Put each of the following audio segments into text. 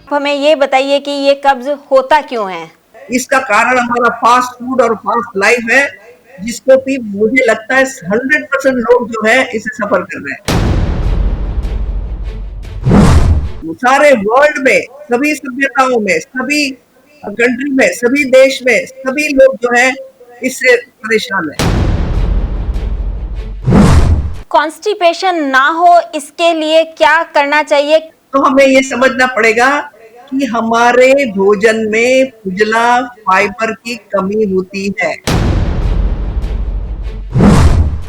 हमें ये बताइए कि ये कब्ज होता क्यों है? इसका कारण हमारा फास्ट फूड और फास्ट लाइफ है, जिसको कि मुझे लगता है 100% लोग जो है इसे सफर कर रहे हैं। सारे वर्ल्ड में, सभी सभ्यताओं में, सभी कंट्री में, सभी देश में, सभी लोग जो है इससे परेशान है। कॉन्स्टिपेशन ना हो इसके लिए क्या करना चाहिए? तो हमें ये समझना पड़ेगा कि हमारे भोजन में उजला फाइबर की कमी होती है।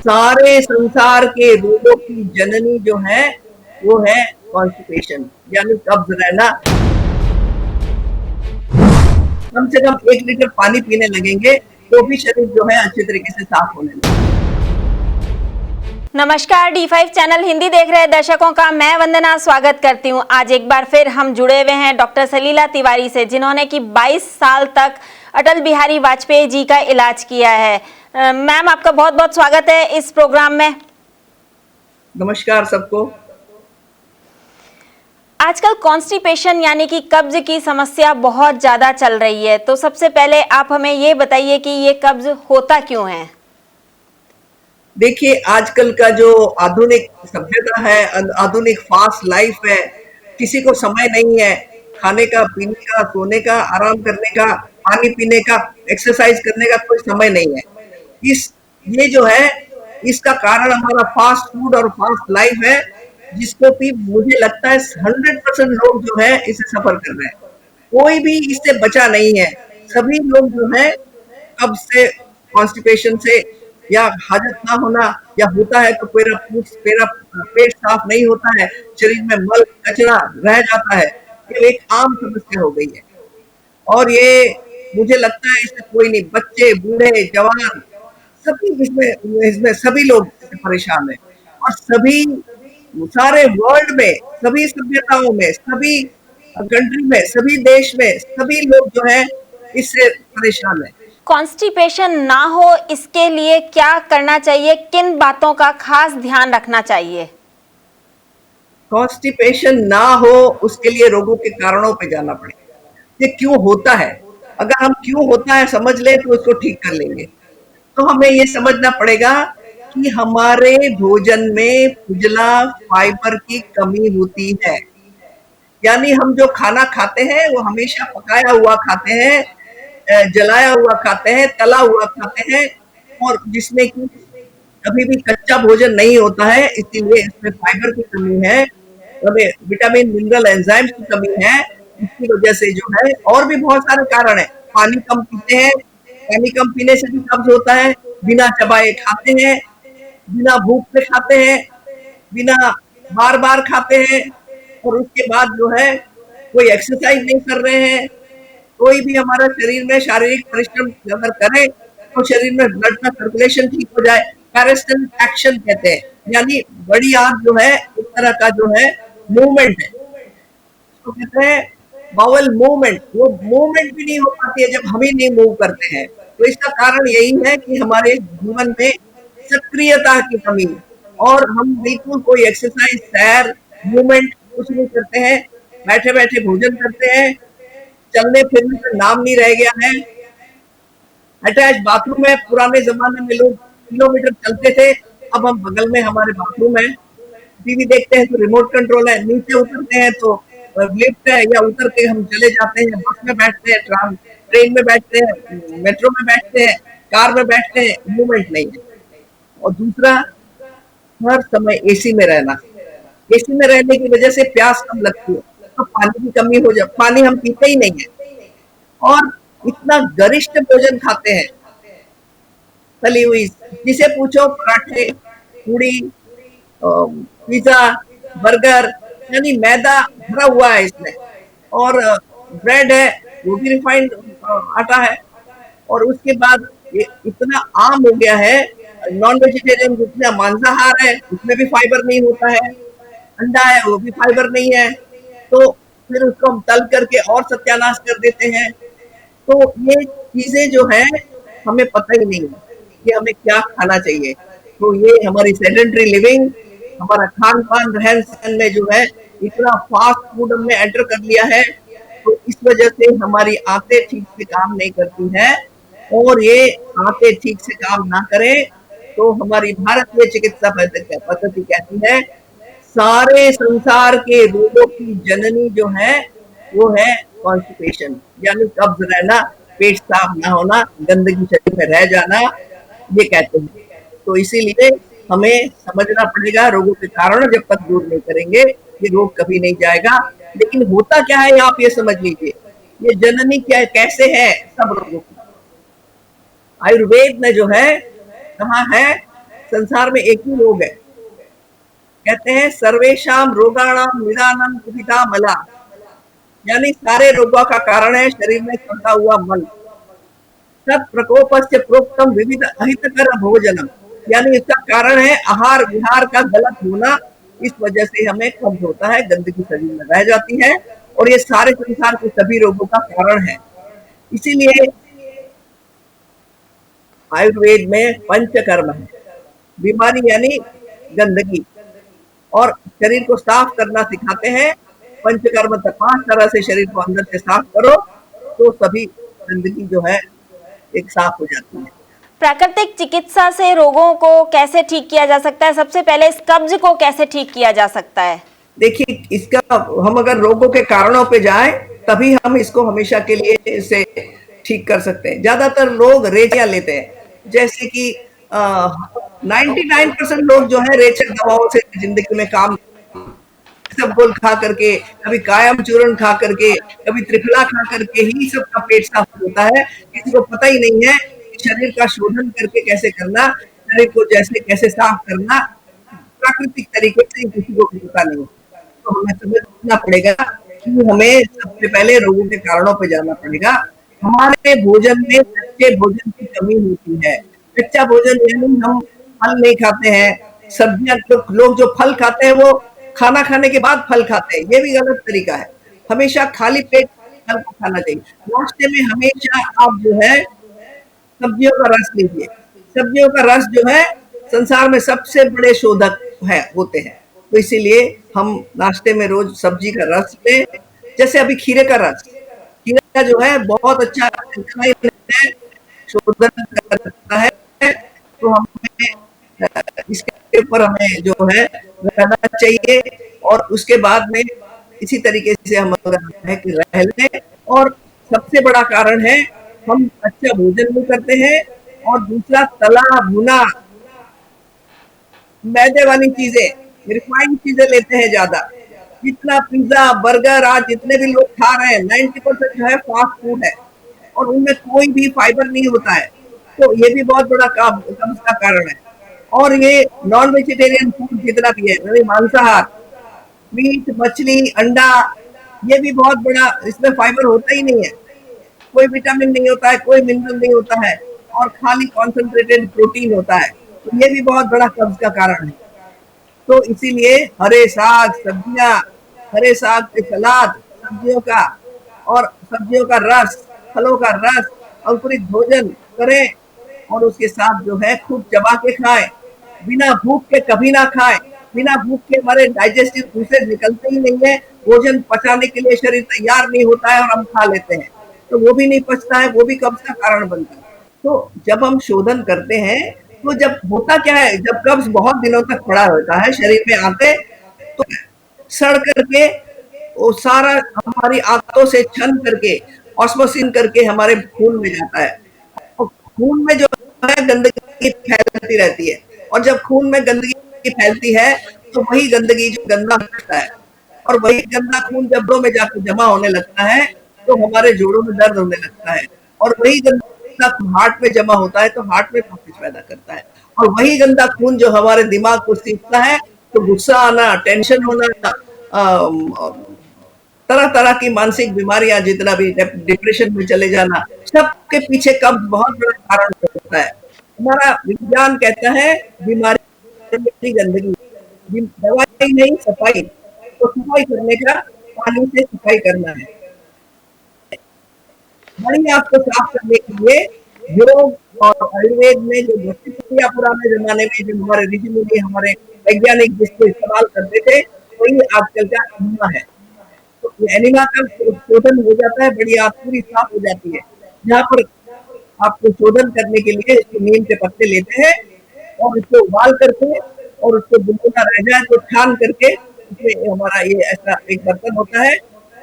सारे संसार के रोगों की जननी जो है वो है कॉन्स्टिपेशन, यानी कब्ज रहना। कम से कम 1 लीटर पानी पीने लगेंगे तो भी शरीर जो है अच्छे तरीके से साफ होने लगेगा। नमस्कार, D5 चैनल हिंदी देख रहे दर्शकों का मैं वंदना स्वागत करती हूं। आज एक बार फिर हम जुड़े हुए हैं डॉक्टर सलीला तिवारी से, जिन्होंने कि 22 साल तक अटल बिहारी वाजपेयी जी का इलाज किया है। मैम, आपका बहुत बहुत स्वागत है इस प्रोग्राम में। नमस्कार सबको। आजकल कॉन्स्टिपेशन यानी कि कब्ज की समस्या बहुत ज्यादा चल रही है, तो सबसे पहले आप हमें ये बताइए कि ये कब्ज होता क्यों है? देखिए, आजकल का जो आधुनिक सभ्यता है, आधुनिक फास्ट लाइफ है, किसी को समय नहीं है खाने का, पीने का, सोने का, आराम करने का, पानी पीने का, एक्सरसाइज करने का कोई समय नहीं है। ये जो है इसका कारण हमारा फास्ट फूड और फास्ट लाइफ है, जिसको कि मुझे लगता है 100% लोग जो है इसे सफर कर रहे हैं। कोई भी इससे बचा नहीं है। सभी लोग जो है कब्ज से, कॉन्स्टिपेशन से, या हाजत ना होना, या होता है तो पेट साफ नहीं होता है, शरीर में मल कचरा रह जाता है, ये एक आम समस्या हो गई है। और ये मुझे लगता है इससे कोई नहीं, बच्चे, बूढ़े, जवान, सभी इसमें इसमें सभी लोग इससे परेशान है। और सभी सारे वर्ल्ड में, सभी सभ्यताओं में, सभी कंट्री में, सभी देश में, सभी लोग जो है इससे परेशान है। कॉन्स्टिपेशन ना हो इसके लिए क्या करना चाहिए? किन बातों का खास ध्यान रखना चाहिए? कॉन्स्टिपेशन ना हो उसके लिए रोगों के कारणों पे जाना पड़ेगा। ये क्यों होता है? अगर हम क्यों होता है समझ लें तो इसको ठीक कर लेंगे। तो हमें ये समझना पड़ेगा कि हमारे भोजन में उजला फाइबर की कमी होती है। यानी हम जो खाना खाते हैं वो हमेशा पकाया हुआ खाते हैं, जलाया हुआ खाते हैं, तला हुआ खाते हैं, और जिसमें कि कभी भी कच्चा भोजन नहीं होता है, इसीलिए इसमें फाइबर की कमी है, हमें विटामिन, मिनरल, एंजाइम्स की कमी है। इसकी वजह से जो है और भी बहुत सारे कारण है। पानी कम पीते हैं, पानी कम पीने से भी कब्ज होता है। बिना चबाए खाते हैं, बिना भूख से खाते हैं, बिना बार बार खाते हैं, और उसके बाद जो है कोई एक्सरसाइज नहीं कर रहे हैं। कोई भी हमारा शरीर में शारीरिक परिश्रम अगर करे तो शरीर में ब्लड का सर्कुलेशन ठीक हो जाए, पैरास्टैटिक एक्शन कहते हैं, यानी बड़ी आंत जो है एक तरह का जो है मूवमेंट है, तो कहते हैं बाउल मूवमेंट। वो मूवमेंट भी नहीं हो पाती है जब हम ही नहीं मूव करते हैं। तो इसका कारण यही है कि हमारे जीवन में सक्रियता की कमी है, और हम बिल्कुल कोई एक्सरसाइज, सैर, मूवमेंट कुछ नहीं करते हैं, बैठे बैठे भोजन करते हैं, चलने फिरने का नाम नहीं रह गया है। अटैच बाथरूम है, पुराने जमाने में लोग किलोमीटर चलते थे, अब हम बगल में हमारे बाथरूम है, टीवी देखते हैं तो रिमोट कंट्रोल है, नीचे उतरते हैं तो लिफ्ट है, या उतर के हम चले जाते हैं, बस में बैठते हैं, ट्रेन में बैठते हैं, मेट्रो में बैठते हैं, कार में बैठते हैं, मूवमेंट नहीं है। और दूसरा, हर समय एसी में रहना। एसी में रहने की वजह से प्यास कम लगती है, तो पानी की कमी हो जाए, पानी हम पीते ही नहीं है। और इतना गरिष्ठ भोजन खाते हैं, तली हुई, जिसे पूछो पराठे, पूड़ी, पिज्जा, बर्गर, यानी मैदा भरा हुआ है इसमें। और ब्रेड है, वो भी रिफाइंड आटा है। और उसके बाद ये इतना आम हो गया है, नॉन वेजिटेरियन जितना मांसाहार है उसमें भी फाइबर नहीं होता है, अंडा है वो भी फाइबर नहीं है, तो फिर उसको हम तल करके और सत्यानाश कर देते हैं। तो ये चीजें जो है हमें पता ही नहीं है कि हमें क्या खाना चाहिए। तो ये हमारी सेडेंटरी लिविंग, हमारा खान पान, रहन सहन में जो है इतना फास्ट फूड हमने एंटर कर लिया है तो इस वजह से हमारी आंतें ठीक से काम नहीं करती हैं, और ये आंतें ठीक से काम ना करें तो हमारी भारतीय चिकित्सा पद्धति कहती है सारे संसार के रोगों की जननी जो है वो है कॉन्स्टिपेशन, यानी कब्ज रहना, पेट साफ ना होना, गंदगी शरीर में रह जाना, ये कहते हैं। तो इसीलिए हमें समझना पड़ेगा रोगों के कारण जब तक दूर नहीं करेंगे ये रोग कभी नहीं जाएगा। लेकिन होता क्या है आप ये समझ लीजिए, ये जननी क्या कैसे है सब रोगों की। आयुर्वेद में जो है कहा है संसार में एक ही रोग है, कहते हैं सर्वेशाम रोगाणाम निदानम कुपिता मला, यानी सारे रोगों का कारण है शरीर में चढ़ता हुआ मल। तत् प्रकोपस्य प्रोक्तम विविध अहितकर भोजनम, यानी इसका कारण है आहार विहार का गलत होना, इस वजह से हमें कब्ज होता है, गंदगी शरीर में रह जाती है, और ये सारे संसार के सभी रोगों का कारण है। इसीलिए आयुर्वेद में पंचकर्म है, बीमारी यानी गंदगी, और शरीर को साफ करना सिखाते हैं। पंचकर्म तक 5 तरह से शरीर को अंदर से साफ करो तो सभी गंदगी जो है एक साफ हो जाती है। प्राकृतिक चिकित्सा से रोगों को कैसे ठीक किया जा सकता है? सबसे पहले इस कब्ज को कैसे ठीक किया जा सकता है? देखिए, इसका हम अगर रोगों के कारणों पे जाएं तभी हम इसको हमेशा के लिए इसे ठीक कर सकते हैं। ज्यादातर लोग रेचिया लेते हैं, जैसे कि 99% लोग जो है रेचक दवाओं से जिंदगी में काम, इसबगोल खा करके, कभी कायम चूर्ण खा करके, कभी त्रिफला खा करके ही सबका पेट साफ होता है। किसी को पता ही नहीं है कि शरीर का शोधन करके कैसे करना, शरीर को जैसे कैसे साफ करना प्राकृतिक तरीके से, किसी को पता नहीं। तो हमें समझना पड़ेगा कि हमें सबसे पहले रोगों के कारणों पे जाना पड़ेगा। हमारे भोजन में कच्चे भोजन की कमी होती है। कच्चा भोजन यानी हम फल नहीं खाते हैं, सब्जियां, लोग जो फल खाते हैं वो खाना खाने के बाद फल खाते हैं, ये भी गलत तरीका है। हमेशा खाली पेट फल को खाना चाहिए। नाश्ते में हमेशा आप जो है सब्जियों का रस लीजिए। सब्जियों का रस जो है संसार में सबसे बड़े शोधक है होते हैं, तो इसीलिए हम नाश्ते में रोज सब्जी का रस लें। जैसे अभी खीरे का रस, खीरा जो है बहुत अच्छा शोधन करता है, तो हमें इसके ऊपर हमें जो है रहना चाहिए। और उसके बाद में इसी तरीके से हम अगर है कि रह लें। और सबसे बड़ा कारण है हम अच्छा भोजन नहीं करते हैं, और दूसरा तला भुना मैदे वाली चीजें, रिफाइंड चीजें लेते हैं ज्यादा। जितना पिज्जा बर्गर आज जितने भी लोग खा रहे हैं 90% जो है फास्ट फूड है, और उनमें कोई भी फाइबर नहीं होता है, तो ये भी बहुत बड़ा कब्ज का कारण है। और ये नॉन वेजिटेरियन फूड जितना भी है, यानी मांसाहार, मीट मछली अंडा, ये भी बहुत बड़ा, इसमें फाइबर होता ही नहीं है, कोई विटामिन नहीं होता है, कोई मिनरल नहीं होता है, और खाली कॉन्सेंट्रेटेड प्रोटीन होता है, तो ये भी बहुत बड़ा कब्ज का कारण है। तो इसीलिए हरे साग सब्जियां, हरे साग के सलाद, सब्जियों का और सब्जियों का रस, फलों का रस, अंकुरित भोजन करें, और उसके साथ जो है खूब चबा के खाएं। बिना भूख के कभी ना खाएं। बिना भूख के हमारे डाइजेस्टिव प्रोसेस निकलते ही नहीं है, भोजन पचाने के लिए शरीर तैयार नहीं होता है और हम खा लेते हैं, तो वो भी नहीं पचता है, वो भी कब्ज का कारण बनता है। तो जब हम शोधन करते हैं तो जब होता क्या है, जब कब्ज बहुत दिनों तक पड़ा होता है शरीर में आते, तो सड़ करके वो सारा हमारी आंतों से छन करके ऑस्मोसिस करके हमारे खून में जाता है, और खून में जो है गंदगी फैलती रहती है, और जब खून में गंदगी फैलती है तो वही गंदगी जो गंदा होता है, और वही गंदा खून जब जोड़ों में जाकर जमा होने लगता है तो हमारे जोड़ों में दर्द होने लगता है, और वही गंदा हार्ट में जमा होता है तो हार्ट में प्रॉब्लम पैदा करता है, और वही गंदा खून जो हमारे दिमाग को सीखता है तो गुस्सा आना, टेंशन होना, तरह तरह की मानसिक बीमारियां, जितना भी डिप्रेशन में चले जाना, सबके पीछे कब्ज बहुत बड़ा कारण होता है। हमारा विज्ञान कहता है बीमारी गंदगी, दवाई नहीं सफाई, तो सफाई करने का पानी से सफाई करना है। पानी आपको साफ करने के लिए योग और आयुर्वेद में जो भक्ति किया पुराने जमाने में, जो हमारे ऋषि मुनि हमारे वैज्ञानिक जिसको इस्तेमाल करते थे, वही आजकल का अनुभव है। तो ये एनिमा का शोधन हो जाता है, बड़ी आंत पूरी साफ हो जाती है। जहाँ पर आपको शोधन करने के लिए इसको नीम के पत्ते लेते हैं और इसको उबाल करके और उसको गुनगुना रह जाए तो छान करके उसमें हमारा ये ऐसा एक बर्तन होता है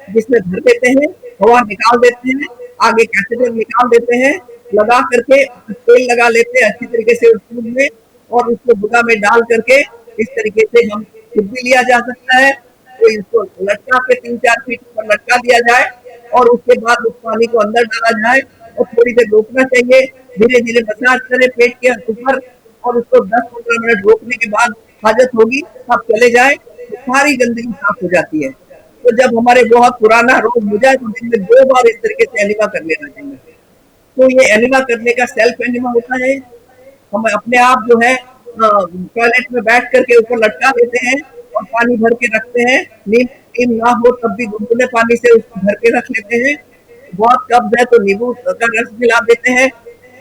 जिसमें भर देते हैं, हवा निकाल देते हैं, आगे कैथेटर निकाल देते हैं, लगा करके तेल लगा लेते हैं अच्छी तरीके से उस दूध में और उसको बुदा में डाल करके इस तरीके से हम खुद भी लिया जा सकता है। तो इसको लटका के 3-4 फीट ऊपर लटका दिया जाए और उसके बाद उस पानी को अंदर डाला जाए और थोड़ी देर रोकना चाहिए, धीरे धीरे मसाज करें पेट के ऊपर और उसको 10-15 मिनट रोकने के बाद हाजत होगी आप चले जाए तो सारी गंदगी साफ हो जाती है। तो जब हमारे बहुत पुराना रोग हो जाए तो दिन में 2 बार इस तरीके से एनिमा कर लेना चाहिए। तो ये एनिमा करने का सेल्फ एनिमा होता है। हम अपने आप जो है टॉयलेट में बैठ करके ऊपर लटका देते हैं और पानी भर के रखते हैं। नीम नीम ना हो तब भी गुनगुने पानी से उसको भर के रख लेते हैं। बहुत कब्ज है तो नींबू का रस मिला देते हैं।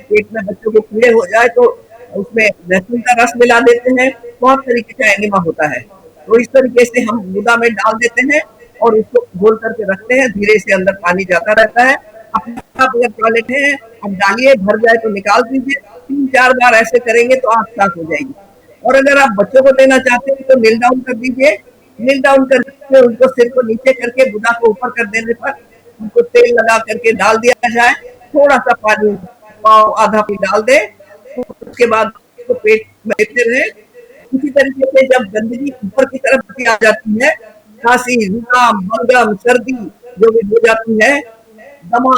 पेट में बच्चों को कीड़े हो जाए तो उसमें लहसुन का रस मिला देते हैं। बहुत तरीके का एनिमा होता है। तो इस तरीके से हम गुदा में डाल देते हैं और उसको घोल करके रखते हैं। धीरे से अंदर पानी जाता रहता है। अपने आप अगर टॉयलेट है अब डालिए, भर जाए तो निकाल दीजिए। 3-4 बार ऐसे करेंगे तो आँख साफ हो जाएगी। और अगर आप बच्चों को देना चाहते हैं तो नील डाउन कर दीजिए। नील डाउन करके उनको सिर को नीचे करके बुदा को ऊपर कर देने पर उनको तेल लगा करके डाल दिया जाए। थोड़ा सा पानी पाव आधा पी डाल दे, उसके बाद उसको पेट में लेते रहे। इसी तरीके से जब गंदगी ऊपर की तरफ आ जाती है, खांसी, जुकाम, बलगम, सर्दी जो भी हो जाती है, दमा,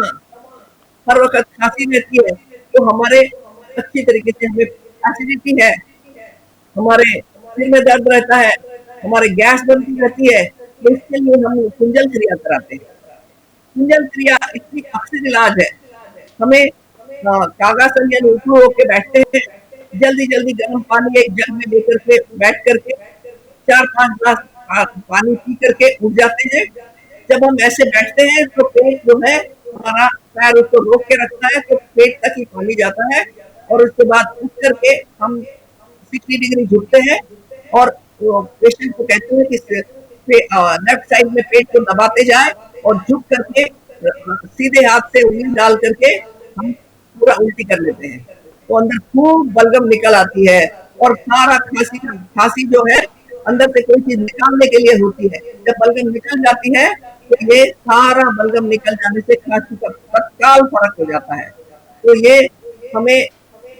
हर वक्त खांसी रहती है, तो हमारे अच्छी तरीके से हमें एसिडिटी है, हमारे सिर में दर्द रहता है, हमारे गैस बनती रहती है, तो इसके लिए हम कुंजल क्रिया कराते हैं। कुंजल क्रिया इतनी अक्सर इलाज है। हमें कागासन या नींबू होके बैठते हैं, जल्दी जल्दी गर्म पानी एक जग में लेकर के बैठ करके 4-5 ग्लास पानी पी करके उठ जाते हैं। जब हम ऐसे बैठते हैं तो पेट जो है हमारा पैर उसको रोक के रखता है तो पेट तक ही पानी जाता है और उसके बाद उठ करके हम 60 डिग्री झुकते हैं और पेशेंट को कहते हैं कि लेफ्ट साइड में पेट को दबाते जाए और झुक करके सीधे हाथ से उंगली डाल करके हम पूरा उल्टी कर लेते हैं तो अंदर खूब बलगम निकल आती है और सारा खांसी जो है अंदर से कोई चीज निकालने के लिए होती है। जब बलगम निकल जाती है तो ये सारा बलगम निकल जाने से खांसी का तत्काल फर्क हो जाता है। तो ये हमें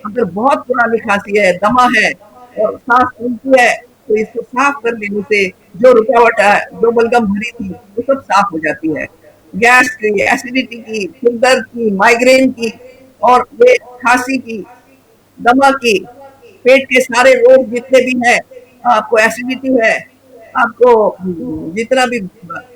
अगर बहुत पुरानी खांसी है, दमा है और सांस फूलती है तो इसको साफ कर लेने से जो रुकावट है, जो बलगम भरी थी वो सब साफ हो जाती है। गैस की, एसिडिटी की, सिर दर्द की, माइग्रेन की और ये खांसी की, दमा की, पेट के सारे रोग जितने भी हैं, आपको एसिडिटी है, आपको जितना भी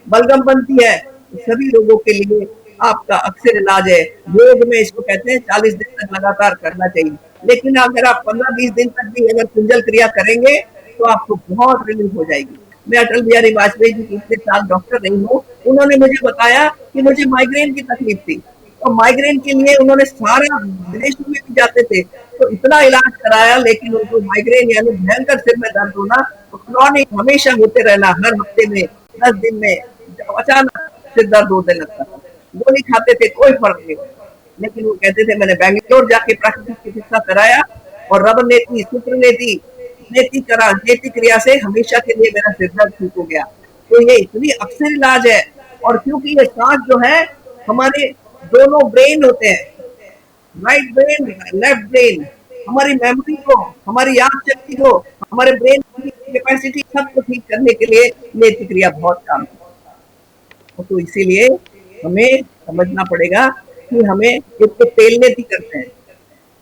बलगम बनती है, सभी रोगों के लिए आपका अक्सर इलाज है। योग में इसको कहते हैं 40 दिन तक लगातार करना चाहिए। लेकिन अगर आप 15-20 दिन तक भी अगर कुंजल क्रिया करेंगे तो आपको बहुत रिलीफ हो जाएगी। मैं अटल बिहारी वाजपेयी जी की इतने साल डॉक्टर रही हूँ, उन्होंने मुझे बताया कि मुझे माइग्रेन की तकलीफ थी और माइग्रेन के लिए उन्होंने सारा विदेशों में भी जाते थे तो इतना इलाज कराया लेकिन उनको माइग्रेन यानी भयंकर सिर में दर्द होना क्रॉनिक हमेशा होते रहना, हर हफ्ते में 10 दिन में अचानक सिर दर्द होने लगता था। गोली खाते थे कोई फर्क नहीं, लेकिन वो कहते थे मैंने बेंगलोर जाके प्राकृतिक चिकित्सा कराया और रब नेति, सूत्र नेति, नेति क्रिया से हमेशा के लिए मेरा सिर दर्द ठीक हो गया। तो ये इतनी अक्सर इलाज है और क्योंकि ये सांस जो है हमारे दोनों ब्रेन होते हैं, राइट ब्रेन, लेफ्ट ब्रेन, हमारी मेमोरी को, हमारी याद शक्ति को, हमारे ब्रेन की कैपेसिटी सबको ठीक करने के लिए नेति क्रिया बहुत काम है। तो इसीलिए हमें समझना पड़ेगा कि हमें इसको तेल नेति करते हैं।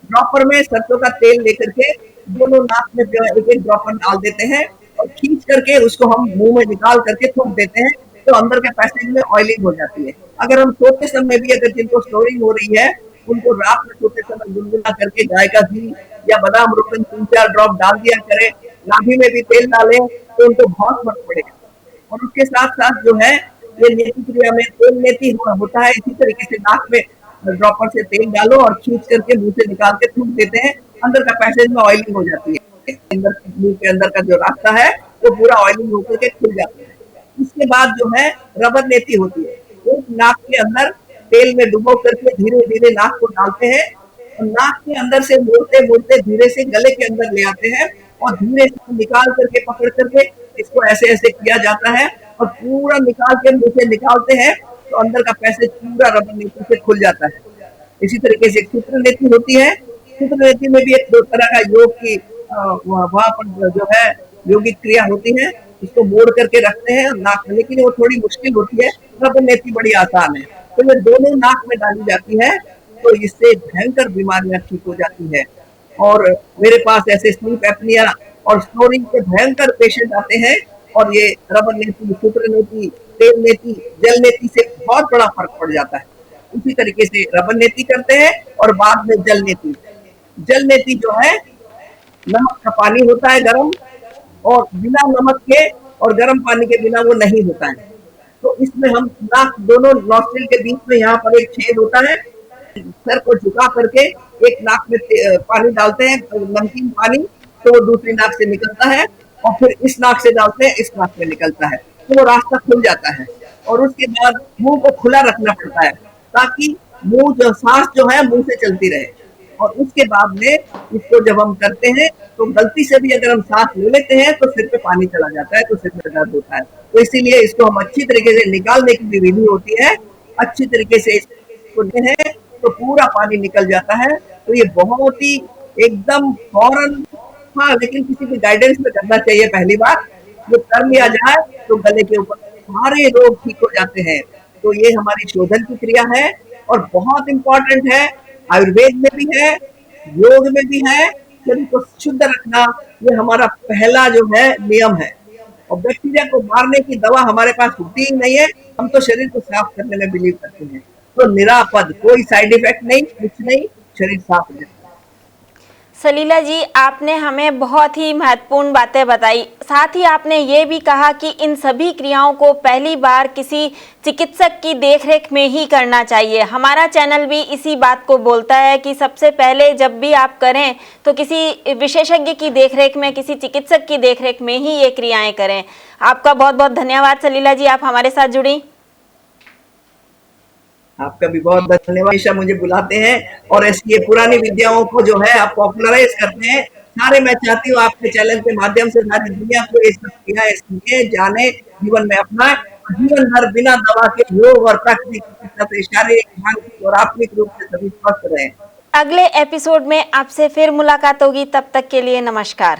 ड्रॉपर में सरसों का तेल लेकर के दोनों नाक में जो है एक ड्रॉपर डाल देते हैं और खींच करके उसको हम मुंह में निकाल करके थूक देते हैं तो अंदर के पैसेज में ऑयलिंग हो जाती है। अगर हम सोते समय भी अगर जिनको स्टोरिंग हो रही है उनको रात में सोते समय गुनगुना करके गाय का घी या बादाम रोगन 3-4 ड्रॉप डाल दिया करें, नाभि में भी तेल डालें तो उनको बहुत फर्क पड़ेगा। और उसके साथ साथ जो है ये नेति क्रिया में तेल नेति होता है, इसी तरीके से नाक में ड्रॉपर से तेल डालो और खींच करके मुंह से निकाल के थूक देते हैं, अंदर का पैसेज में ऑयलिंग हो जाती है, अंदर मुंह के अंदर का जो रास्ता है वो पूरा ऑयलिंग होकर के खुल जाता है। इसके बाद जो है रबर नेति होती है। एक नाक के अंदर तेल में डुबो करके धीरे धीरे नाक को डालते हैं और नाक के अंदर से मोड़ते मोड़ते धीरे से गले के अंदर ले आते हैं और धीरे से निकाल करके पकड़ करके इसको ऐसे ऐसे किया जाता है और पूरा निकाल के मुंह से निकालते हैं तो अंदर का पैसेज पूरा रबर नेति से खुल जाता है। इसी तरीके से सूत्र नीति होती है। सूत्र नीति में भी एक दो तरह का योग की वहां पर जो है योगिक क्रिया होती है, इसको मोड़ करके रखते हैं नाक में, लेकिन वो थोड़ी मुश्किल होती है। रबर नीति बड़ी आसान है। तो ये दोनों नाक में डाली जाती है तो इससे भयंकर बीमारियां ठीक हो जाती है। और मेरे पास ऐसे स्लीप एपनिया और स्नोरिंग के भयंकर पेशेंट आते हैं और ये रबर नीति, सूत्र नीति, तेल नीति, जल नीति से बहुत बड़ा फर्क पड़ जाता है। उसी तरीके से रबर नीति करते हैं और बाद में जल नीति। जल नीति जो है नमक का पानी होता है गरम, और बिना नमक के और गर्म पानी के बिना वो नहीं होता है। तो इसमें हम नाक दोनों नॉस्ट्रिल के बीच में यहाँ पर एक छेद होता है, सर को झुका करके एक नाक में पानी डालते हैं, नमकीन पानी, तो वो दूसरी नाक से निकलता है और फिर इस नाक से डालते हैं, इस नाक में निकलता है, तो वो रास्ता खुल जाता है। और उसके बाद मुंह को खुला रखना पड़ता है ताकि मुंह जो सांस जो है मुंह से चलती रहे। और उसके बाद में इसको जब हम करते हैं तो गलती से भी अगर हम सांस ले लेते हैं तो सिर पे पानी चला जाता है, तो सिर में दर्द होता है। तो इसीलिए इसको हम अच्छी तरीके से निकालने की भी विधि होती है। अच्छी तरीके से इसको लेते हैं तो पूरा पानी निकल जाता है। तो ये बहुत ही एकदम फौरन, हाँ, लेकिन किसी की गाइडेंस में करना चाहिए पहली बार। जो कर लिया जाए तो गले के ऊपर सारे रोग ठीक हो जाते हैं। तो ये हमारी शोधन की क्रिया है और बहुत इंपॉर्टेंट है। आयुर्वेद में भी है, योग में भी है। शरीर को शुद्ध रखना ये हमारा पहला जो है नियम है। और बैक्टीरिया को मारने की दवा हमारे पास होती ही नहीं है, हम तो शरीर को साफ करने में बिलीव करते हैं। तो निरापद, कोई साइड इफेक्ट नहीं, कुछ नहीं, शरीर साफ रहता है। सलीला जी, आपने हमें बहुत ही महत्वपूर्ण बातें बताई। साथ ही आपने ये भी कहा कि इन सभी क्रियाओं को पहली बार किसी चिकित्सक की देखरेख में ही करना चाहिए। हमारा चैनल भी इसी बात को बोलता है कि सबसे पहले जब भी आप करें तो किसी विशेषज्ञ की देखरेख में, किसी चिकित्सक की देखरेख में ही ये क्रियाएं करें। आपका बहुत बहुत धन्यवाद सलीला जी, आप हमारे साथ जुड़ी। आपका भी बहुत धन्यवाद। हमेशा मुझे बुलाते हैं और ऐसी ये पुरानी विद्याओं को जो है आप पॉपुलराइज करते हैं। सारे मैं चाहती हूँ आपके चैनल के माध्यम से सारी दुनिया को ये सब क्रियाएं सीखे, जाने, जीवन में अपनाए, जीवन भर बिना दवा के योग और प्राकृतिक चिकित्सा से शारीरिक, मानसिक और आत्मिक रूप से सभी स्वस्थ रहे। अगले एपिसोड में आपसे फिर मुलाकात होगी, तब तक के लिए नमस्कार।